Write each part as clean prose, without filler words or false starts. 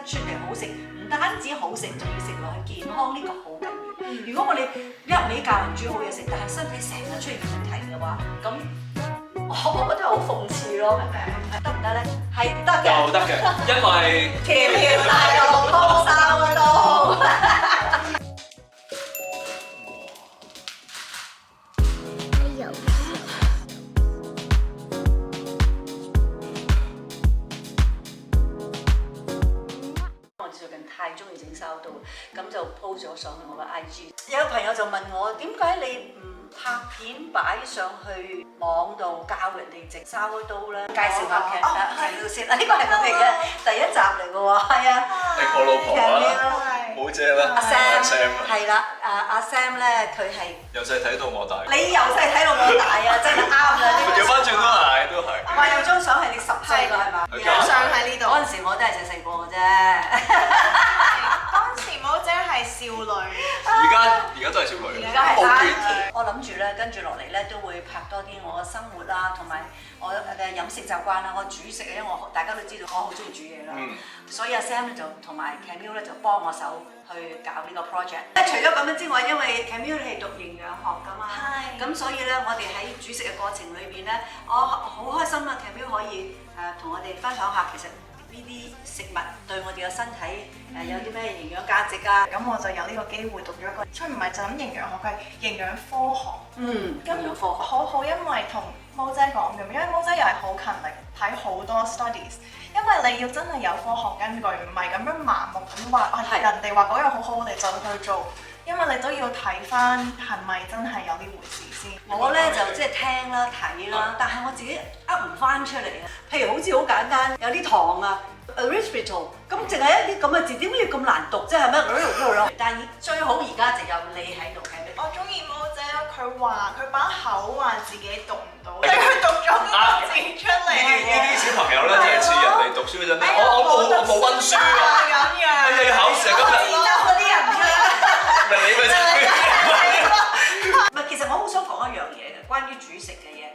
出嚟好食，唔單止好食，仲要食落去健康，呢個好緊要。如果我哋一味教人煮好嘢食，但係身體成日出現問題嘅話，咁我覺得好諷刺咯，係咪？得唔得咧？係得嘅，得嘅，因為條條大路通三刀。我最近太中意整燒刀，咁就 po 咗上去我嘅 IG。有個朋友就問我點解你唔拍片擺上去網度教人哋整燒刀咧？介紹下劇陳老師，呢個係我哋嘅第一集嚟嘅喎，係啊。我老婆啦，冇姐啦，阿 Sam 啊，係啦，阿 Sam 咧佢係由細睇到我大。你由細睇到我大啊，真係啱啦！調翻轉都係。話有張相係你10歲㗎係嘛？有張相喺呢度。嗰陣時我都係細個嘅啫。當時冇姐係少女，而家都係少女。而家係好單堅。我諗住咧，跟住落嚟咧都會拍多啲我嘅生活啦，同埋我嘅飲食習慣啦，我煮食嘅，因為大家都知道我好中意煮嘢啦。所以阿 Sam 咧就同埋 Camille 咧就幫我手去搞呢個 project。除咗咁樣之外，因為 Camille 係讀營養學㗎嘛，咁所以咧我哋喺煮食嘅過程裏邊咧，我好開心啊 Camille 可以同我哋分享下其實呢啲食物對我哋嘅身體有啲咩營養價值啊？咁我就有呢個機會讀咗一個，佢唔係就咁營養學，佢係營養科學。營養科學好，因為同毛姐講嘅，因為毛姐又係好勤力睇好多 studies， 因為你要真係有科學根據，唔係咁樣盲目咁話人哋話嗰樣好好，我哋就去做。因為你都要睇翻係咪真係有呢回事先。我咧就即係聽啦睇啦，但係我自己噏唔翻出嚟啊。譬如好似好簡單，有啲糖啊 ，erythritol， 咁淨係一啲咁嘅字，點解要咁難讀啫？係咩？但係最好而家就有你喺度嘅。我中意毛姐，佢話佢把口話自己讀唔到，但係佢讀咗個字出嚟。呢啲小朋友咧，真係似人哋讀書嗰陣咧，我冇溫書啊，咁樣。要考試啊，今日。自得嗰啲人㗎。咪你咪唔係，其實我好想講一樣嘢嘅，關於煮食嘅嘢，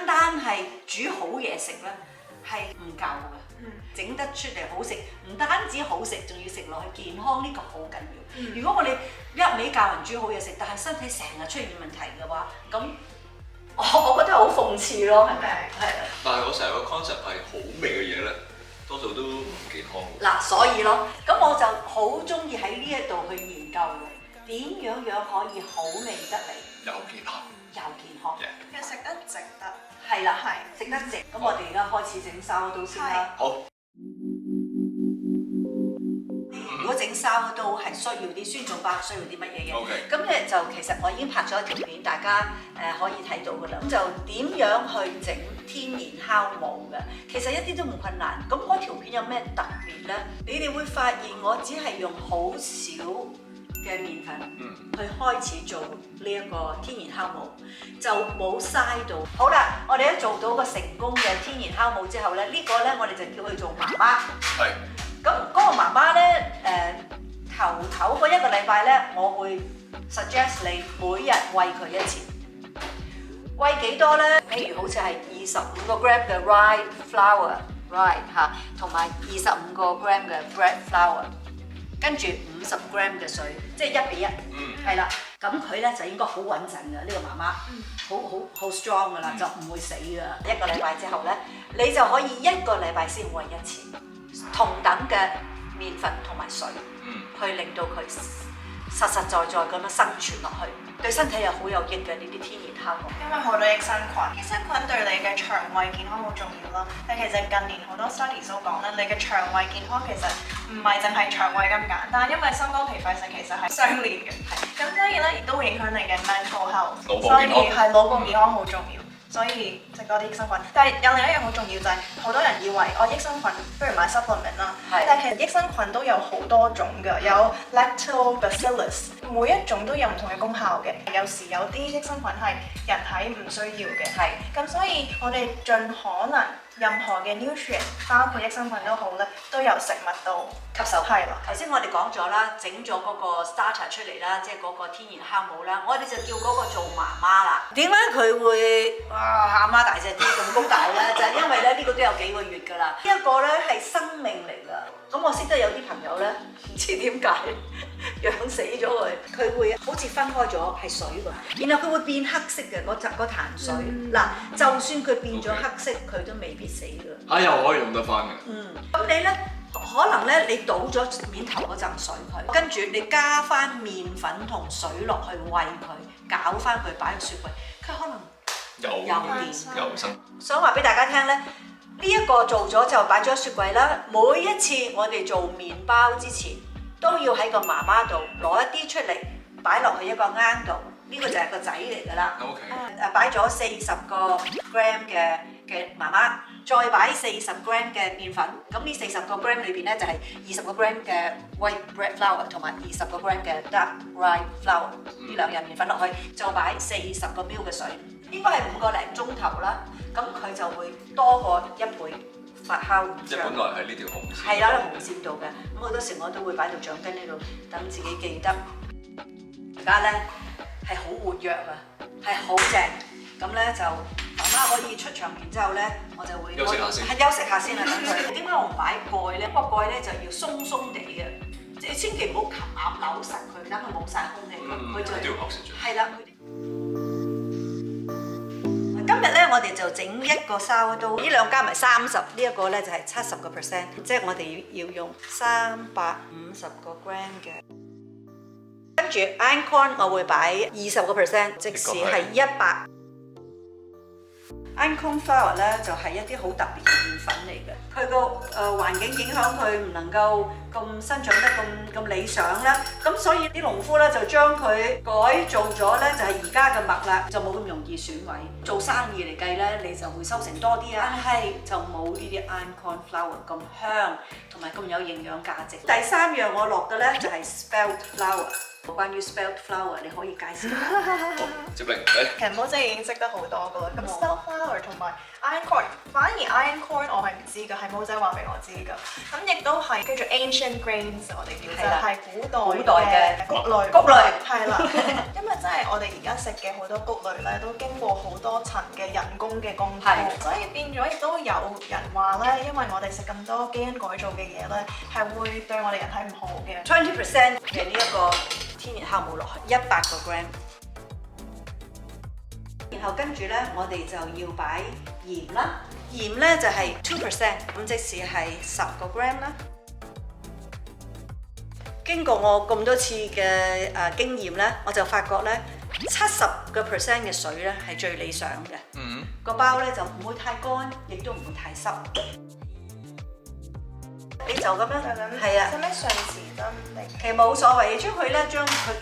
單係煮好嘢食咧係唔夠嘅。整得出嚟好食，唔單止好食，仲要食落去健康，呢個好緊要。如果我哋一味教人煮好嘢食，但係身體成日出現問題嘅話，咁我覺得好諷刺咯，係咪？係。但係我成日個 concept 係好味嘅嘢咧，多數都唔健康。嗱，所以咯，咁我就好中意喺呢一度去研究嘅，點樣可以好味得嚟，又健康，又健康。其實食得值得。係啦，食得值。咁我哋而家開始整燒刀先啦。好。如果整燒刀係需要啲酸種巴，需要啲乜嘢嘢？ OK。咁咧就其實我已經拍咗一條片，大家可以睇到㗎啦。咁就點樣去整天然酵母嘅？其實一啲都唔困難。咁嗰條片有咩特別咧？你哋會發現我只係用好少嘅麵粉去開始做呢一個天然酵母，就冇嘥到。好啦，我哋一做到個成功嘅天然酵母之後咧，呢個咧我哋就叫佢做媽媽。係。咁嗰個媽媽咧，頭嗰1個禮拜咧，我會 suggest 你每日餵佢1次。餵幾多咧？譬如好似係25個 gram 嘅 rye flour 嚇，同埋25個 gram 嘅 bread flour。跟住50 gram 嘅水，即係1比1，係啦。咁佢咧就應該好穩陣嘅，呢個媽媽，好 strong 噶啦，就唔會死噶。1個禮拜之後咧，你就可以1個禮拜先餵1次，同等嘅麵粉同埋水，去令到佢實實在在咁樣生存落去，對身體又好有益嘅呢啲天然酵母。因為好多益生菌，益生菌對你嘅腸胃健康好重要啦。但其實近年好多 studies 都講咧，你嘅腸胃健康其實唔係淨係腸胃咁簡單，因為心肝脾肺腎其實係相連嘅。咁所以咧，亦都會影響你嘅 mental health，所以係腦部健康好重要。所以食多啲益生菌，但係有另一樣好重要就係好多人以為益生菌不如買 supplement 啦，但係其實益生菌都有好多種㗎，有 lactobacillus， 每一種都有唔同嘅功效嘅。有時有啲益生菌係人體唔需要嘅，咁所以我哋盡可能任何嘅 nutrient， 包括益生菌都好咧，都由食物度吸收。係啦，頭先我哋講咗啦，整咗嗰個 starter 出嚟啦，即係嗰個天然酵母啦，我哋就叫嗰個做媽媽啦。點解佢會阿媽大隻啲咁高大咧？就係因為咧呢個都有幾個月㗎啦。呢一個咧係生命嚟㗎。咁我識得有啲朋友咧，唔知點解養死咗佢，佢會好似分開咗係水㗎，然後佢會變黑色嘅嗰潭水。嗱，就算佢變咗黑色，佢都未必死㗎。又可以用得翻嘅。咁你咧？可能咧，你倒咗面頭嗰陣水佢，跟住你加翻麵粉同水落去餵佢，攪翻佢擺喺雪櫃，佢可能又生。想話俾大家聽咧，呢一個做咗就擺咗雪櫃啦。每一次我哋做麵包之前，都要喺個媽媽度攞一啲出嚟，擺落去一個罌度。呢個就係個仔嚟㗎啦。OK。擺咗40個 gram 嘅媽媽，再擺40 gram 嘅麵粉。咁呢40個 gram 裏邊咧就係20個 gram 嘅 white bread flour 同埋20個 gram 嘅 dark rye flour。呢兩樣麵粉落去，再擺40個 ml 嘅水，應該係5個零鐘頭啦。咁佢就會多過1倍發酵。即係本來係呢條紅線。係啦，紅線度嘅。咁好多時我都會擺到橡筋呢度，等自己記得。而家咧係好活躍啊，係好正。咁咧就媽媽可以出場完之後咧，我就會休息下先。係休息下先啊，等佢。點解我唔擺蓋咧？個蓋咧就要鬆鬆地嘅，即係千祈唔好扭實佢，等佢冇晒空氣。佢就係啦。今日咧，我哋就整一個sourdough刀，呢兩加埋30，呢一個咧就係70%，即係我哋要用350個 gram 嘅。跟住 einkorn 我會擺20%，即使係100。einkorn flour 咧就係一啲好特別嘅麵粉嚟嘅，佢個環境影響佢唔能夠咁生長得咁理想啦，咁所以啲農夫咧就將佢改造咗咧就係而家嘅麥啦，就冇咁容易損毀。做生意嚟計咧，你就會收成多啲啊，但係就冇呢啲 einkorn flour 咁香同埋咁有營養價值。第3樣我落嘅咧就係 spelt flour。關於 spelt flour 你可以介紹下。接力嚟。其實毛姐已經識得好多噶啦。咁 spelt flour 同埋 einkorn， 反而 einkorn 我係唔知㗎，係毛姐話俾我知㗎。咁亦都係叫做 ancient grains， 我哋叫做係古代嘅穀類。係啦，因為真係我哋而家食嘅好多穀類咧，都經過好多層嘅人工嘅功夫，所以變咗亦都有人話咧，因為我哋食咁多基因改造嘅嘢咧，係會對我哋人體唔好嘅。20% 嘅呢一個天然酵母落去100個 gram， 然後跟住咧，我哋就要擺鹽啦。鹽咧就係 2%， 咁即使係10個 gram 啦。經過我咁多次嘅經驗咧，我就發覺咧70% 嘅水咧係最理想嘅。個包咧就唔會太乾，亦都唔會太濕。你就咁樣，係啊。使咩上匙針定？其實冇所謂，將佢咧將佢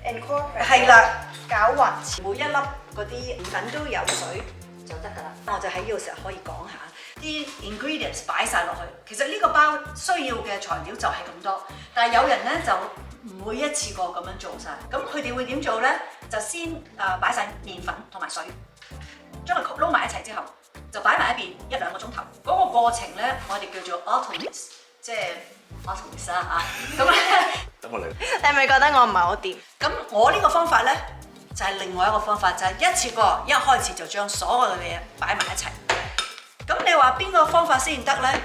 incorporate 係啦，攪勻，每一粒嗰啲麵粉都有水就得㗎啦。我就喺呢個時候可以講下啲 ingredients 擺晒落去。其實呢個包需要嘅材料就係咁多，但係有人咧就唔會一次過咁樣做晒。咁佢哋會點做咧？就先擺晒麵粉同埋水，將佢撈埋一齊之後，就擺埋一邊1-2個鐘頭。嗰個過程咧，我哋叫做 autolysis， 即係 autolysis 啊嚇。咁咧，等我嚟。你係咪覺得我唔係好掂？咁我呢個方法咧，就係另外一個方法，就係一次過一開始就將所有嘅嘢擺埋一齊。咁你話邊個方法先得咧？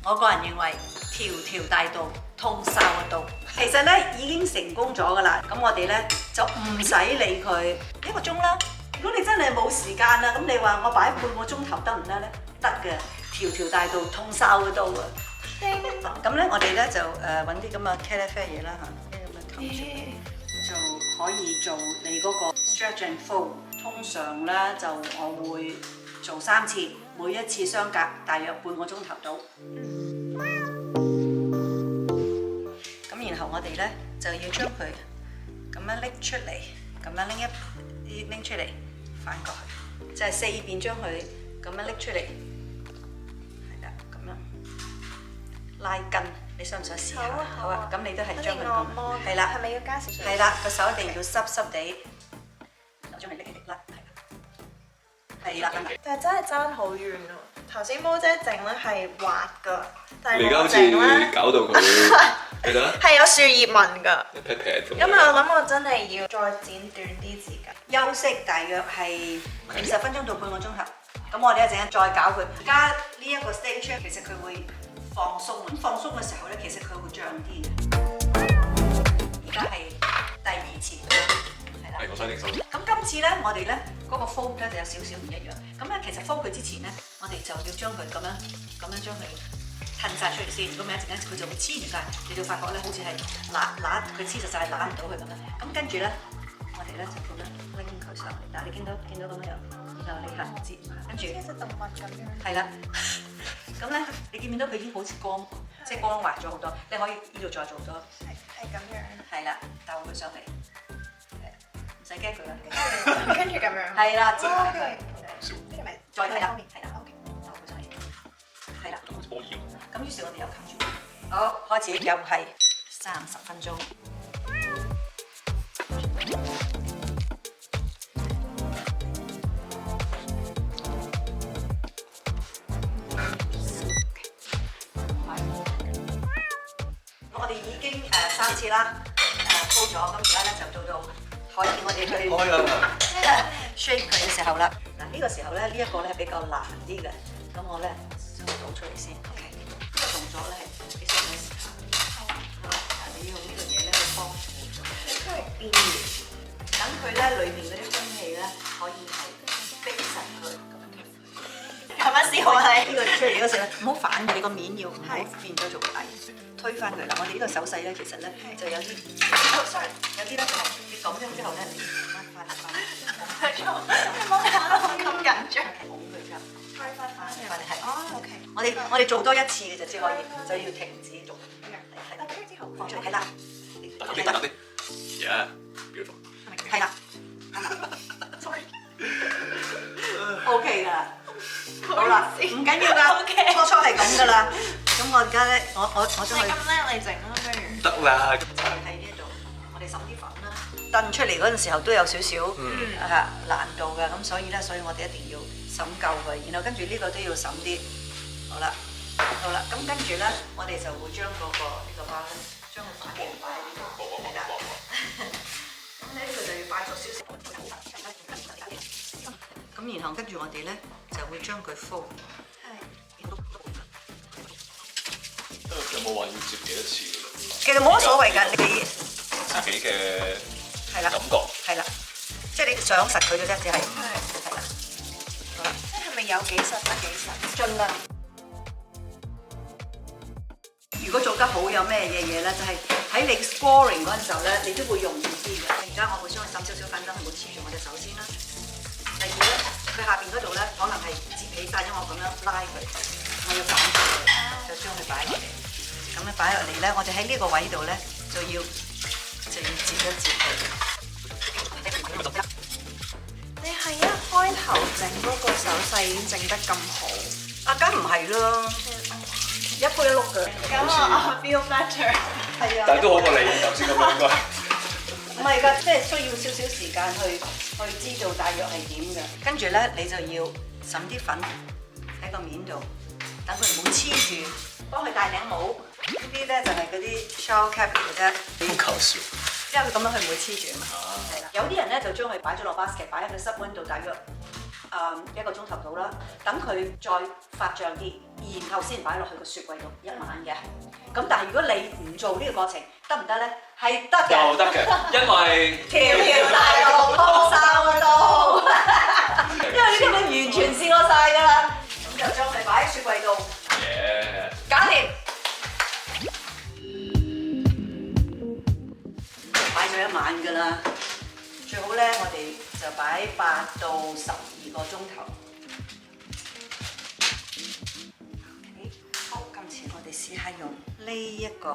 我個人認為條條大道通沙嘅道，其實咧已經成功咗㗎啦。咁我哋咧就唔使理佢1個鐘啦。如果你真係冇時間啦，咁你話我擺半個鐘頭得唔得咧？得嘅，條條大道通沙嘅道啊！咁咧我哋咧就揾啲咁嘅茄喱啡嘢啦嚇，啲咁嘅頭就可以做你嗰個 stretch and fold。通常咧就我會做3次，每一次相隔大約半個鐘頭到。咁然後我哋咧就要將佢咁樣拎出嚟，咁樣拎出嚟，反過去，就係4邊將佢咁樣拎出嚟，係啦，咁樣拉筋。你想唔想試下？好啊，咁你都係將佢咁，係啦，係咪要加少少？係啦，個手一定要濕濕地，就將佢拎起嚟啦，係啦，但係真係爭好遠咯！頭先毛姐整咧係滑㗎，但係你而家好似搞到佢，你睇下係有樹葉紋㗎。劈劈咁。因為我諗我真係要再剪短啲時間。休息大約係20分鐘到半個鐘頭。咁我哋一陣間再搞佢。而家呢一個 stage 其實佢會放鬆，咁放鬆嘅時候咧，其實佢會漲啲嘅。而家係第二次，係啦。係我想認手。咁今次咧，我哋咧嗰個 fold 咧就有少少唔一樣。咁咧其實 fold 佢之前咧，我哋就要將佢咁樣將佢褪晒出嚟先。如果唔係一陣間佢就會黐住晒，你就發覺咧好似係揦佢黐實晒，揦唔到佢咁樣。咁跟住咧，我哋咧就咁樣拎佢上嚟。但係你見到咁樣，然後你係接，跟住一隻動物咁樣。係啦。咁咧，你見唔見到佢已經好似即係光滑咗好多？你可以呢度再做多。係咁樣。係啦，鬥佢上嚟，唔使驚佢啦。跟住咁樣。係啦，接埋佢。跟住咪再睇啦，面。係啦，OK，鬥佢上嚟。係啦。好似玻璃咁。咁於是我哋又冚住。好，開始又係30分鐘。我哋已經3次啦，鋪咗，咁而家咧就到可以我哋去開啦 shape 佢嘅時候啦。嗱呢個時候咧，呢一個咧比較難啲嘅，咁我咧將佢倒出嚟先。OK， 呢個動作咧係幾時時間？你要用呢個嘢咧去幫助咗，佢係邊緣，等佢咧裏面嗰啲空氣咧可以係逼實佢。咁樣試我係。呢個出嚟嗰時咧，唔好反你個面要唔好變咗做底，推翻佢啦。我哋呢個手勢咧，其實咧就有啲，sorry， 有啲咧就係你咁樣之後咧，翻。你冇搞到咁緊張。拱佢之後，推翻係。哦，OK。我哋做多一次嘅就只可以，就要停止做。係啦，跟住之後放出嚟，係啦，大啲，yeah beautiful。係啦，sorry。 OK 㗎啦。好啦，唔緊要㗎，初係咁㗎啦。咁我而家咧，我將佢。咁叻你整啦，不如。得啦。喺呢度，我哋滲啲粉啦。燉出嚟嗰陣時候都有少少難度㗎，咁所以我哋一定要滲夠佢，然後跟住呢個都要滲啲。好啦，咁跟住咧，我哋就會將呢個包咧，將佢擺喺呢度，係啦。咁咧呢個就要擺咗少少。咁然後跟住我哋咧就會將佢 fold。有冇話要接幾多次㗎？其實冇乜所謂㗎，你自己嘅係啦感覺係啦，即係你想實佢嘅啫，只係係啦。好啦，即係咪有幾實得幾實？盡量。如果做得好，有咩嘢咧？就係喺你 scoring 嗰陣時候咧，你都會容易啲嘅。而家我會將佢滲少少粉燈，唔好黐住我隻手先啦。第二咧，佢下邊嗰度咧，可能係接起晒，因為我咁樣拉佢，我要反住佢，就將佢擺落嚟。咁樣擺落嚟咧，我哋喺呢個位度咧，就要接一接佢。你係一開頭整嗰個手勢已經整得咁好，啊，梗唔係啦，一鋪一碌嘅。咁我 feel better。係啊。但係都好過你頭先咁樣應該。唔係㗎，即係需要少少時間去知道大約係點嘅。跟住咧，你就要滲啲粉喺個面度，等佢唔好黐住，幫佢戴頂帽。呢啲咧就係嗰啲 shower cap 嚟嘅啫。好搞笑。因為佢咁樣佢唔會黐住啊嘛。係啦。有啲人咧就將佢擺咗落 basket，擺喺個室溫度大約1個鐘頭到啦，等佢再發脹啲，然後先擺落去個雪櫃度一晚嘅。咁但係如果你唔做呢個過程，得唔得咧？係得嘅。又得嘅，因為條大路鋪曬嗰度，因為呢啲我完全試過晒㗎啦。咁就將佢擺喺雪櫃度，搞掂。擺咗一晚㗎啦，最好咧我哋就擺8到12個鐘頭。好，今次我哋試下用呢一個。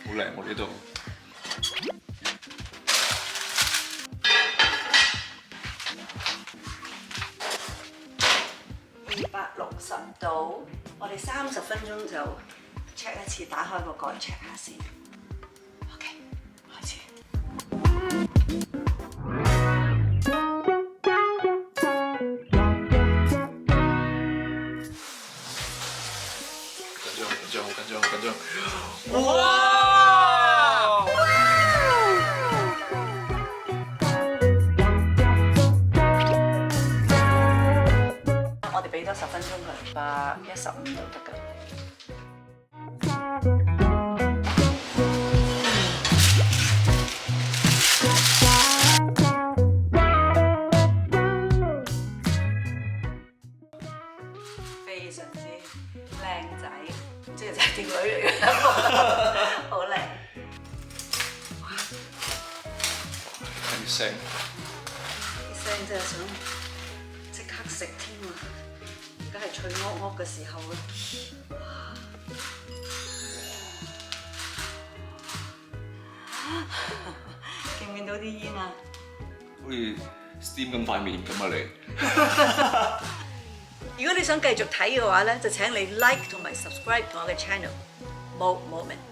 好靚喎呢度。260度，我哋30分鐘就 check 一次，打開個蓋 check 下先。OK， 開始。緊張！哇！多10分鐘佢，115度得㗎。非常之靚仔，即係條女嚟嘅，好靚。啲聲真係想即刻食添啊！而家係脆噏噏嘅時候啦。見唔見到啲煙啊？好似 steam 緊塊面咁啊你！如果你想繼續睇嘅話咧，就請你 like 同埋 subscribe 我嘅 channel。冇 moment。